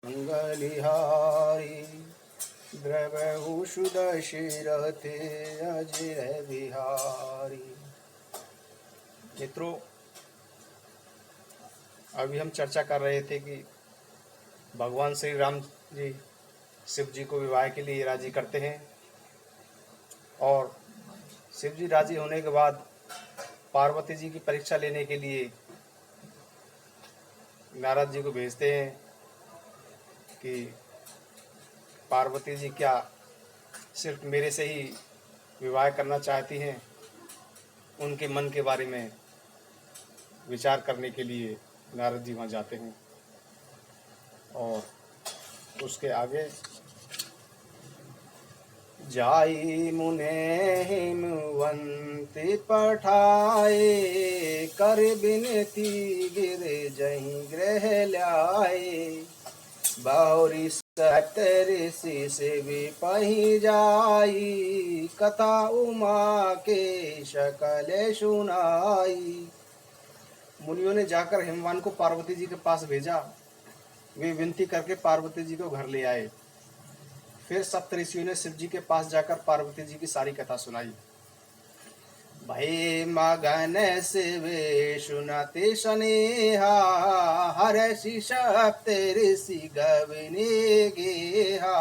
मंगलिहारी द्रवहु सुदशिरथे अजय बिहारी। मित्रों, अभी हम चर्चा कर रहे थे कि भगवान श्री राम जी शिव जी को विवाह के लिए राजी करते हैं और शिव जी राजी होने के बाद पार्वती जी की परीक्षा लेने के लिए नारद जी को भेजते हैं कि पार्वती जी क्या सिर्फ मेरे से ही विवाह करना चाहती हैं। उनके मन के बारे में विचार करने के लिए नारद जी वहाँ जाते हैं और उसके आगे जाई मुने हिमवंती पठाए कर बिनती गिर जहीं ग्रह ल्याए बाहुरी ऋषि से भी पही जाई कथा उमा के शकल सुनाई। मुनियों ने जाकर हिमवान को पार्वती जी के पास भेजा। वे विनती करके पार्वती जी को घर ले आए। फिर सप्तऋषियों ने शिव जी के पास जाकर पार्वती जी की सारी कथा सुनाई। भय मगन शिव सुनते स्नेहा हर्षि सप्तऋषि गवने गेहा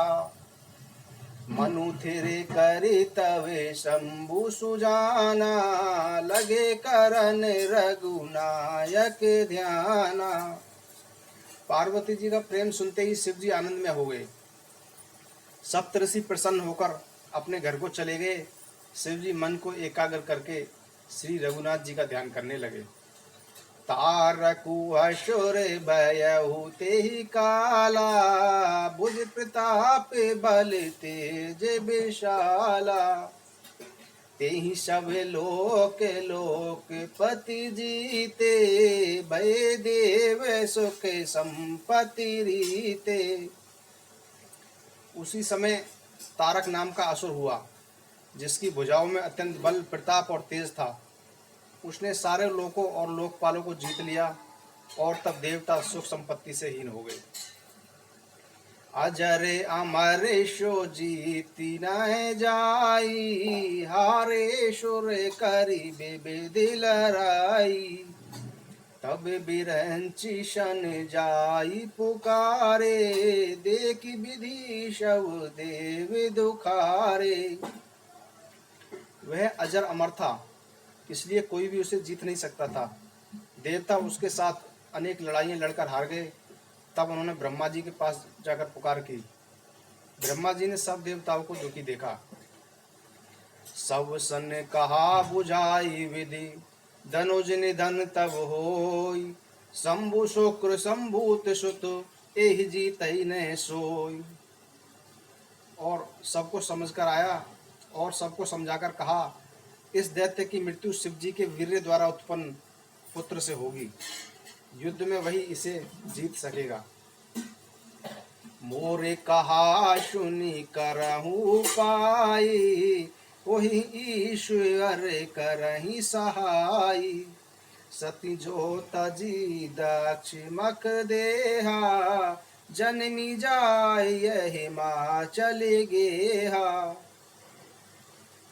मनु थिर करि तवे शंभु सुजाना लगे करन रघुनायक ध्याना। पार्वती जी का प्रेम सुनते ही शिव जी आनंद में हो गए। सप्तऋषि प्रसन्न होकर अपने घर को चले गए। शिव जी मन को एकाग्र करके श्री रघुनाथ जी का ध्यान करने लगे। तारकु असुर भयहु तेहि काला भुज प्रताप बल तेज विशाला तेहि सब लोक लोकपति जीते भय देव सुख संपत्ति रीते। उसी समय तारक नाम का असुर हुआ जिसकी भुजाओं में अत्यंत बल प्रताप और तेज था। उसने सारे लोकों और लोकपालों को जीत लिया और तब देवता सुख संपत्ति से हीन हो गए। अजर अमर शो जीती न जाई हारे सुर करी बेबे लड़ाई तब बिरंची शन जाई पुकारे देख विधि शव देव दुखारे। वह अजर अमर था, इसलिए कोई भी उसे जीत नहीं सकता था। देवता उसके साथ अनेक लड़ाइयाँ लड़कर हार गए। तब उन्होंने ब्रह्मा जी के पास जाकर पुकार की। ब्रह्मा जी ने सब देवताओं को दुखी देखा। सब सन कहा बुझाई विधि धनुज निधन तब होई शंभु शुक्र संभूत सुत एहि जीतहि न सोई। और सबको समझकर आया और सबको समझाकर कहा, इस दैत्य की मृत्यु शिव जी के वीर्य द्वारा उत्पन्न पुत्र से होगी। युद्ध में वही इसे जीत सकेगा। मोरे कहा सुनी करहु पाई वही ईश्वर करहि सहाई सती जो तजी दक्ष मक देहा जन्मी जाय यही माँ चले गेहा।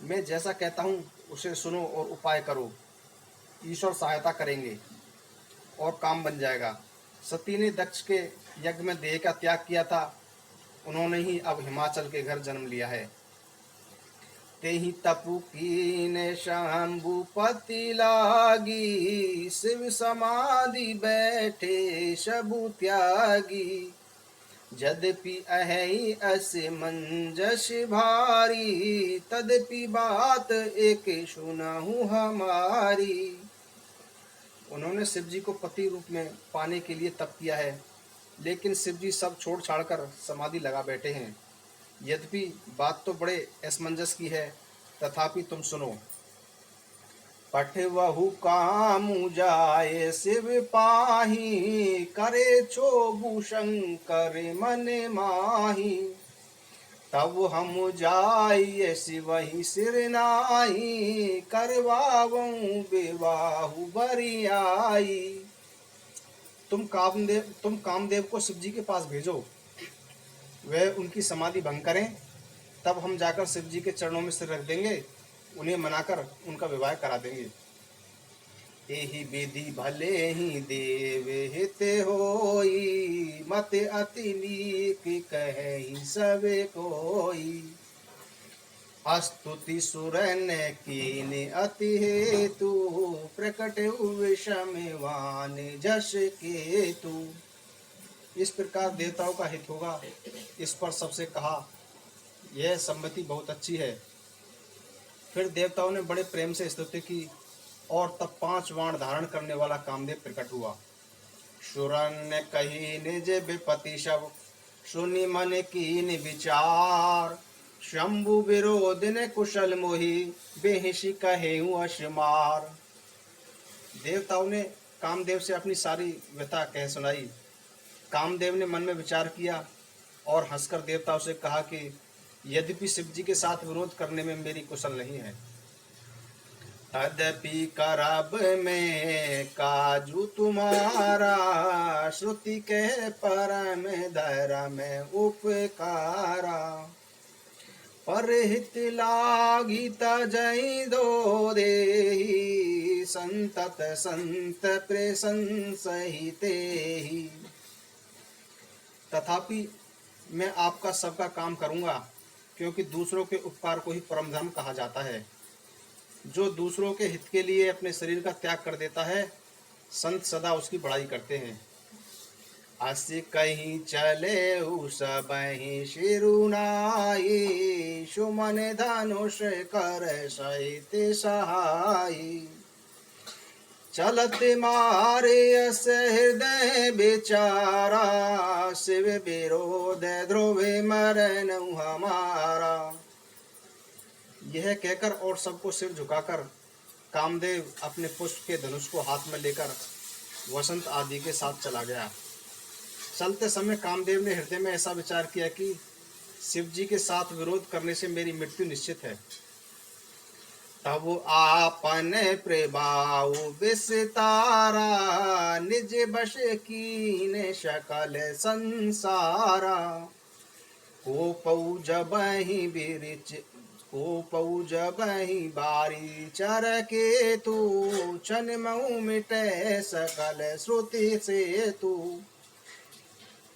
मैं जैसा कहता हूँ उसे सुनो और उपाय करो, ईश्वर सहायता करेंगे और काम बन जाएगा। सती ने दक्ष के यज्ञ में देह का त्याग किया था, उन्होंने ही अब हिमाचल के घर जन्म लिया है। तेहि तपु कीन शंभुपति लागी शिव समाधि बैठे सबु त्यागी यद्यपि अहि अस मंजस भारी तदपि बात एक सुनहु हमारी। उन्होंने शिव जी को पति रूप में पाने के लिए तप किया है, लेकिन शिव जी सब छोड़ छाड़कर समाधि लगा बैठे हैं। यद्यपि बात तो बड़े असमंजस की है, तथापि तुम सुनो। पठवहु कामु जाए शिव पाही करे चोबु शंकर मन माही तब हम जाय शिवहि सिर नाही करवाऊं विवाहु बरियाई। तुम कामदेव को शिव जी के पास भेजो वे उनकी समाधि भंग करें, तब हम जाकर शिव जी के चरणों में सिर रख देंगे, उन्हें मनाकर उनका विवाह करा देंगे। एहि विधि भले ही देव हित होई, मत अति नीक कहि सबे कोई। स्तुति सुरन कीन अति हेतु, प्रकट विषमवान जस केतु। इस प्रकार देवताओं का हित होगा, इस पर सबसे कहा, यह सम्मति बहुत अच्छी है। फिर देवताओं ने बड़े प्रेम से स्तुति की और तब 5 बाण धारण करने वाला कामदेव प्रकट हुआ। सुरन कही निज विपति सब, सुनि मन कीन विचार। शंभु विरोध ने कुशल मोहि, बेहिसी कहे अशमार। देवताओं ने कामदेव से अपनी सारी व्यथा कह सुनाई। कामदेव ने मन में विचार किया और हंसकर देवताओं से कहा कि यद्यपि शिव जी के साथ विरोध करने में मेरी कुशल नहीं है, तदपि करब में काजू तुम्हारा। श्रुति के परम धर्म उपकारा, परहित लागी तजई दो देहि। संतत संत प्रशंसहिते ही। तथापि मैं आपका सबका काम करूंगा, क्योंकि दूसरों के उपकार को ही परम धर्म कहा जाता है। जो दूसरों के हित के लिए अपने शरीर का त्याग कर देता है, संत सदा उसकी बड़ाई करते हैं। अस कहीं चले सबहि शिरुनाई, सुमन धनुष कर सहित सहाई। चलत मारे अस हृदय बेचारा, शिव विरोध ध्रुव मरण हमारा। यह कहकर और सबको सिर झुकाकर कामदेव अपने पुष्प के धनुष को हाथ में लेकर वसंत आदि के साथ चला गया। चलते समय कामदेव ने हृदय में ऐसा विचार किया कि शिव जी के साथ विरोध करने से मेरी मृत्यु निश्चित है। तब आपन प्रभाव विस्तारा, निज बश कीन सकल संसारा। को पौ जबहि बिरिच, को पौ जबहि बारी चर केतु। छन मऊ मिटे सकल श्रुति सेतु।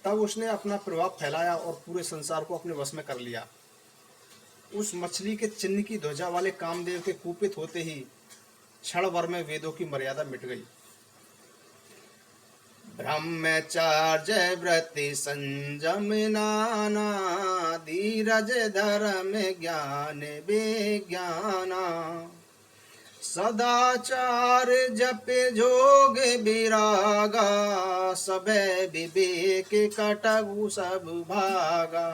तब उसने अपना प्रभाव फैलाया और पूरे संसार को अपने वश में कर लिया। उस मछली के चिन्ह की ध्वजा वाले कामदेव के कुपित होते ही क्षण भर में वेदों की मर्यादा मिट गई। ब्रह्मचर्य व्रति संयम नाना, धीरज धर्म ज्ञान विज्ञाना। सदाचार जप जोग विरागा, सबे विवेक कटगु सब भागा।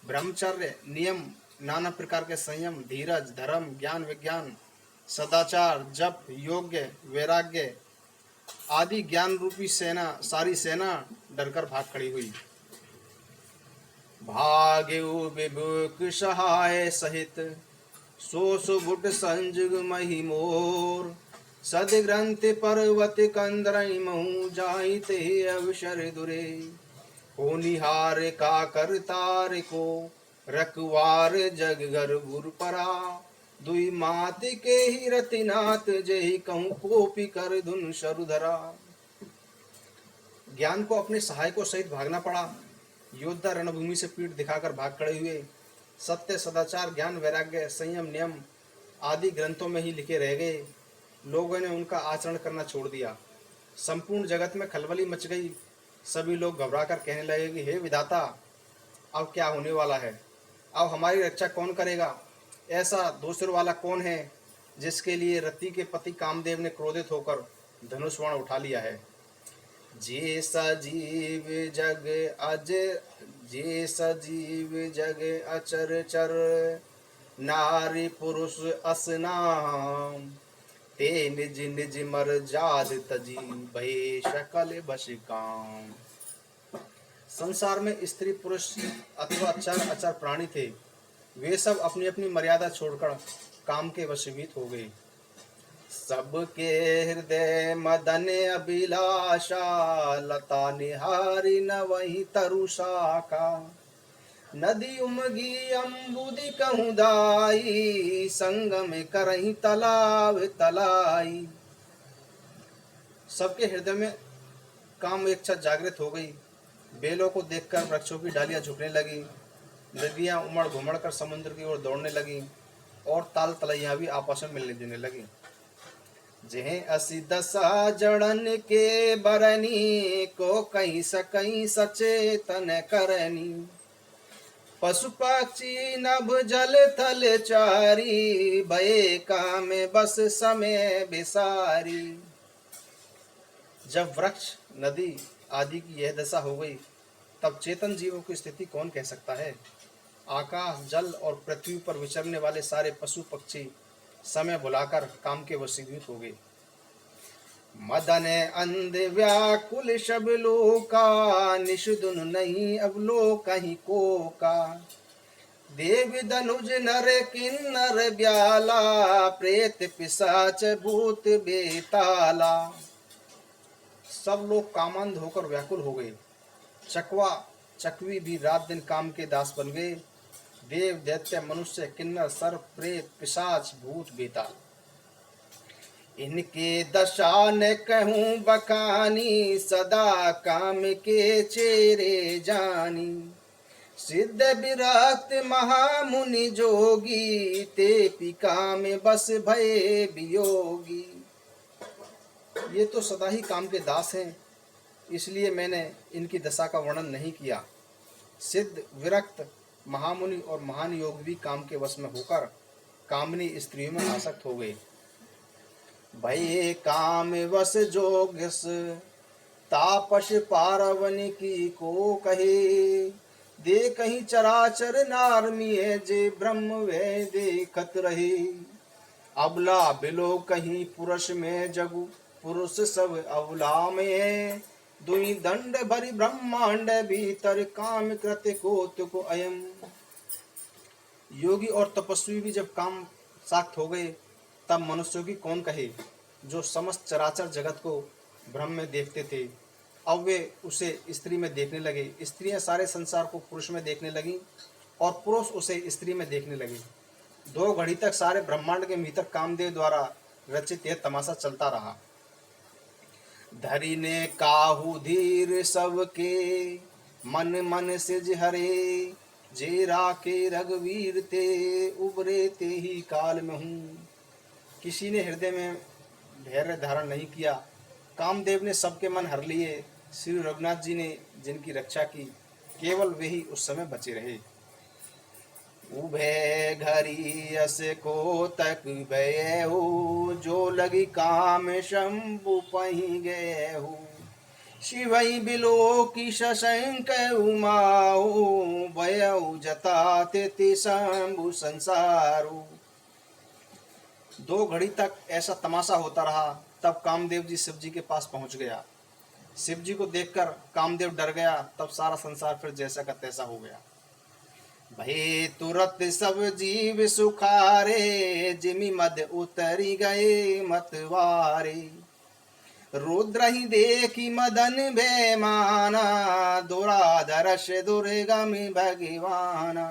ब्रह्मचर्य नियम, नाना प्रकार के संयम, धीरज, धर्म, ज्ञान विज्ञान, सदाचार, जप, योग्य, वैराग्य आदि ज्ञान रूपी सेना, सारी सेना डरकर भाग खड़ी हुई। भाग्यु विभुक सहाय सहित, सो सुबुट संजुग मही मोर। सद ग्रंथ पर्वत कंदरई महु, जाइत अवसर दुरे। हो निहार का करतार को, रखवार जग घर गुर परा। दुई मात के ही रतिनाथ, जही कहूँ कोपी कर धुन शरुधरा। ज्ञान को अपने सहायकों सहित भागना पड़ा। योद्धा रणभूमि से पीठ दिखाकर भाग खड़े हुए। सत्य, सदाचार, ज्ञान, वैराग्य, संयम, नियम आदि ग्रंथों में ही लिखे रह गए। लोगों ने उनका आचरण करना छोड़ दिया। संपूर्ण जगत में खलबली मच गई। सभी लोग घबराकर कहने लगे कि हे विधाता, अब क्या होने वाला है? अब हमारी रक्षा कौन करेगा? ऐसा दूसरे वाला कौन है जिसके लिए रति के पति कामदेव ने क्रोधित होकर धनुष बाण उठा लिया है? जे सजीव जग अज, जे सजीव जग अचर चर, नारी पुरुष असनाम। ते निज निज मर जाद तजी, भय शकल बश काम। संसार में स्त्री पुरुष अथवा चर अचर प्राणी थे, वे सब अपनी अपनी मर्यादा छोड़कर काम के वशीभूत हो गए। सबके हृदय मदन अभिलाषा, लता निहारी न वही तरुषाका। नदी उमगी अम्बुदी कहूँ दाई, संगम करही तालाब तलाई। सबके हृदय में काम इच्छा जागृत हो गई। बेलों को देखकर वृक्षों की डालियां झुकने लगी, नदियां उमड़ घुमड़ कर समुद्र की ओर दौड़ने लगी और ताल तलैया भी आपस में मिलने जुलने लगी। जेह असी दशा जड़न के बरनी, को कहीं सकहीं सचेतन करनी। पशु पक्षी नभ जल थल चारी, भये काम बस समय बिसारी। जब वृक्ष नदी आदि की यह दशा हो गई, तब चेतन जीवों की स्थिति कौन कह सकता है। आकाश जल और पृथ्वी पर विचरने वाले सारे पशु पक्षी समय भुलाकर काम के वशीभूत हो गए। मदन अंध व्याकुल शब लोका, निषुदुन नहीं अब लो कहीं को का। देव धनुज नर किन्नर ब्याला, प्रेत पिशाच भूत बेताला। सब लोग कामांध होकर व्याकुल हो गए। चकवा चकवी भी रात दिन काम के दास बन गए। देव दैत्य मनुष्य किन्नर सर्प प्रेत पिशाच भूत बेताल, इनके दशा न कहूँ बखानी, सदा काम के चेरे जानी। सिद्ध विरक्त महामुनि जोगी, ते पिका में बस भये वियोगी। ये तो सदा ही काम के दास हैं, इसलिए मैंने इनकी दशा का वर्णन नहीं किया। सिद्ध विरक्त महामुनि और महान योग भी काम के वश में होकर कामनी स्त्रियों में आसक्त हो गए। भये काम वश जोग्यस, तापस पारवन की को कहे। दे कहीं चराचर नारमिय, जे ब्रह्म वे देखत रहे। अबला बिलो कहीं पुरुष में जगु, पुरुष सब अबला में। दुई दंड भरी ब्रह्मांड भीतर, काम कृत कोत को अयम। योगी और तपस्वी भी जब काम साक्त हो गए, तब मनुष्यों की कौन कहे, जो समस्त चराचर जगत को ब्रह्म में देखते थे, अब वे उसे स्त्री में देखने लगे। स्त्रियां सारे संसार को पुरुष में देखने लगी और पुरुष उसे स्त्री में देखने लगे। 2 घड़ी तक सारे ब्रह्मांड के भीतर कामदेव द्वारा रचित यह तमाशा चलता रहा। धरी ने काहू धीर सबके, मन मन सिज हरे। जे राके रघुवीर ते, उबरे ते ही काल में हूँ। किसी ने हृदय में धैर्य धारण नहीं किया। कामदेव ने सबके मन हर लिए। श्री रघुनाथ जी ने जिनकी रक्षा की, केवल वे ही उस समय बचे रहे। उभे घरी अस को तक भय हो, जो लगी काम शंभु पही गए हो। शिवई बिलो की शशंक उमाओ, भयउ जता ते शंभु संसारो। 2 घड़ी तक ऐसा तमाशा होता रहा। तब कामदेव जी शिव जी के पास पहुंच गया। शिव जी को देखकर कामदेव डर गया। तब सारा संसार फिर जैसा का तैसा हो गया। भये तुरत सब जीव सुखारे, जिमि मद उतरी गए मतवारे। रुद्र ही देखी मदन बेमाना, दुराधरश दुर्गमि भगवाना।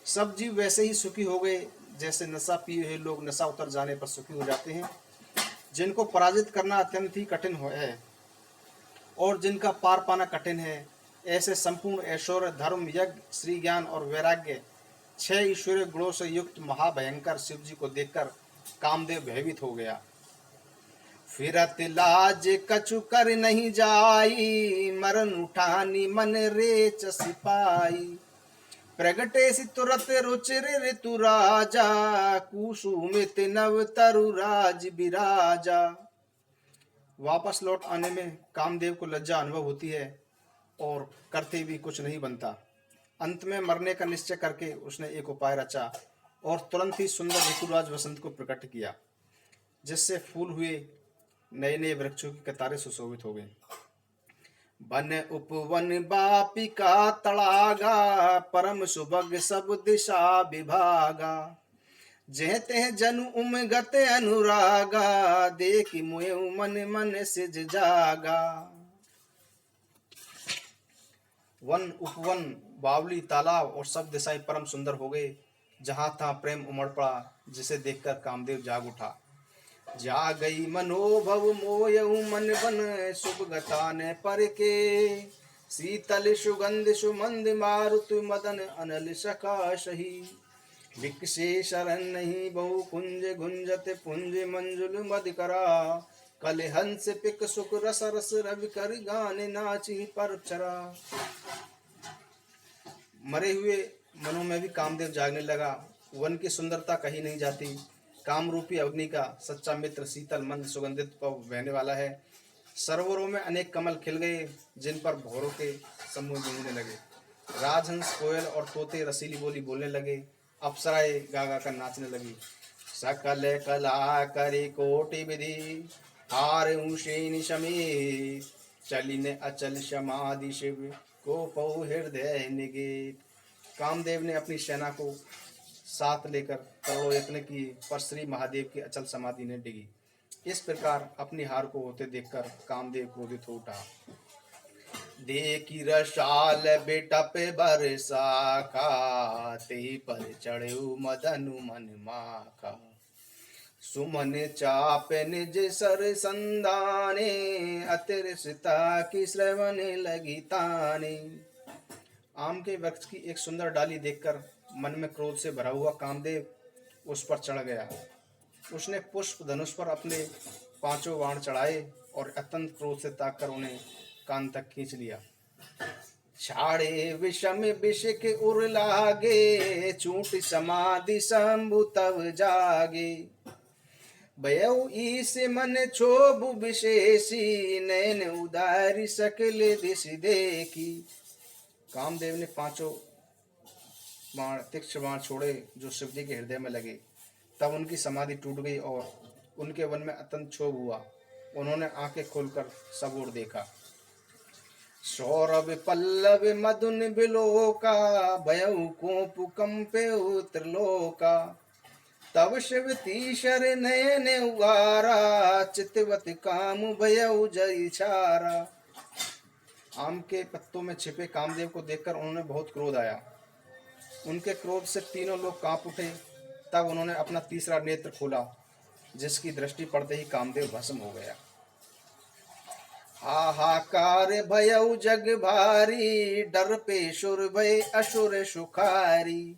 सब जीव वैसे ही सुखी हो गए जैसे नशा पिए हुए लोग नशा उतर जाने पर सुखी हो जाते हैं। जिनको पराजित करना अत्यंत ही कठिन है और जिनका पार पाना कठिन है, ऐसे संपूर्ण ऐश्वर्य धर्म यज्ञ श्री ज्ञान और वैराग्य 6 ईश्वरीय गुणों से युक्त महाभयंकर शिव जी को देखकर कामदेव भयभीत हो गया। फिरत लाज कछु कर नहीं जाई, मरण उठानी मन रेच सिपाई। प्रगटे सि तुरत रुचिर ऋतु राजा, कुसुमित नव तरु राज बिराजा। वापस लौट आने में कामदेव को लज्जा अनुभव होती है और करते भी कुछ नहीं बनता। अंत में मरने का निश्चय करके उसने एक उपाय रचा और तुरंत ही सुंदर ऋतुराज वसंत को प्रकट किया, जिससे फूल हुए नए नए वृक्षों की कतारें सुशोभित हो गई। वन उपवन बापिका तड़ागा, परम सुभग सब दिशा विभागा। जह तह जनु उमगत अनुरागा, देखि मोय मन मन सिज जागा। वन उपवन, बावली, तालाब और सब दिशाएं परम सुंदर हो गए। जहां था प्रेम उमड़ पड़ा, जिसे देखकर कामदेव जाग उठा। जा गई मनोभव मोयऊ मन बन, शुभ गता ने पर के। शीतल सुगंध सुमंद मारुति मदन, अनल सका सही। विकसे शरण नहीं बहु कुंज, गुंजत पुंज मंजुल मद करा। कल हंस पिक सुख रस रस, रवि कर गान नाची पर चरा। मरे हुए मनों में भी कामदेव जागने लगा। वन की सुंदरता कहीं नहीं जाती। काम रूपी अग्नि का सच्चा मित्र शीतल मंद सुगंधित पव बहने वाला है। सरोवरों में अनेक कमल खिल गए, जिन पर भौरों के समूह गूंजने लगे। राजहंस, कोयल और तोते रसीली बोली बोलने लगे। अप्सराएं गा गा कर नाचने लगी। सकल कला करी कोटि विधि, हार ऊषेन समीर। चलिने अचल समाधि शिव, को पौ हृदय निगेत। कामदेव ने अपनी सेना को साथ लेकर करोड़ों यत्न किए, पर श्री महादेव की अचल समाधि ने डिगी। इस प्रकार अपनी हार को होते देखकर कामदेव क्रोधित हो उठा। देखी रसाल बेटा पे बरसा का, ते पर चढ़े मदनु मन माखा। सुमन चाप निज सर संदाने, अतिरसता की श्रवण लगी ताने। आम के वृक्ष की एक सुंदर डाली देखकर मन में क्रोध से भरा हुआ कामदेव उस पर चढ़ गया। उसने पुष्प धनुष पर अपने 5 बाण चढ़ाए और अत्यंत क्रोध से ताककर उन्हें कान तक खींच लिया। छाड़े विषम विष के उर लागे, चूट समाधि शंभु तब जागे। भयउ ईस मन क्षोभ विशेषी, नैन उदारी सकल दिश देखी। कामदेव ने 5 बाण तीक्ष्ण बाण छोड़े जो शिवजी के हृदय में लगे। तब उनकी समाधि टूट गई और उनके वन में अत्यंत क्षोभ हुआ। उन्होंने आंखें खोलकर सब ओर देखा। सौरभ पल्लव मधुन बिलोका, भयउ कोप कंपे त्रिलोका। तब शिव तीसर नयन उगारा, चितवत काम भयउ जय छारा। आम के पत्तों में छिपे कामदेव को देखकर उन्होंने बहुत क्रोध आया। उनके क्रोध से तीनों लोग कांप उठे। तब उन्होंने अपना तीसरा नेत्र खोला, जिसकी दृष्टि पड़ते ही कामदेव भस्म हो गया। हाहाकार भयउ जग भारी, डर पे सुर भय असुर सुखारी।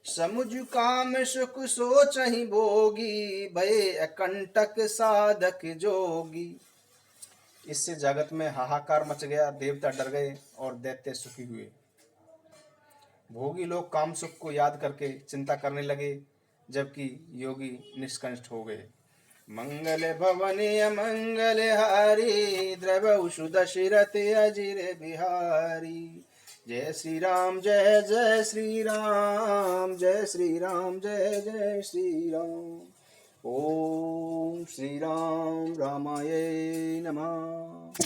समुझ काम सुख सोचहि भोगी, भय अकंटक साधक जोगी। इससे जगत में हाहाकार मच गया। देवता डर गए और दैत्य सुखी हुए। भोगी लोग काम सुख को याद करके चिंता करने लगे, जबकि योगी निष्कंष्ट हो गए। मंगल भवन अमंगल हारी, द्रवौ दशरथ अजिर बिहारी। जय श्री राम जय जय श्री राम, जय श्री राम जय जय श्री राम। ओम श्री राम रामाय नमः।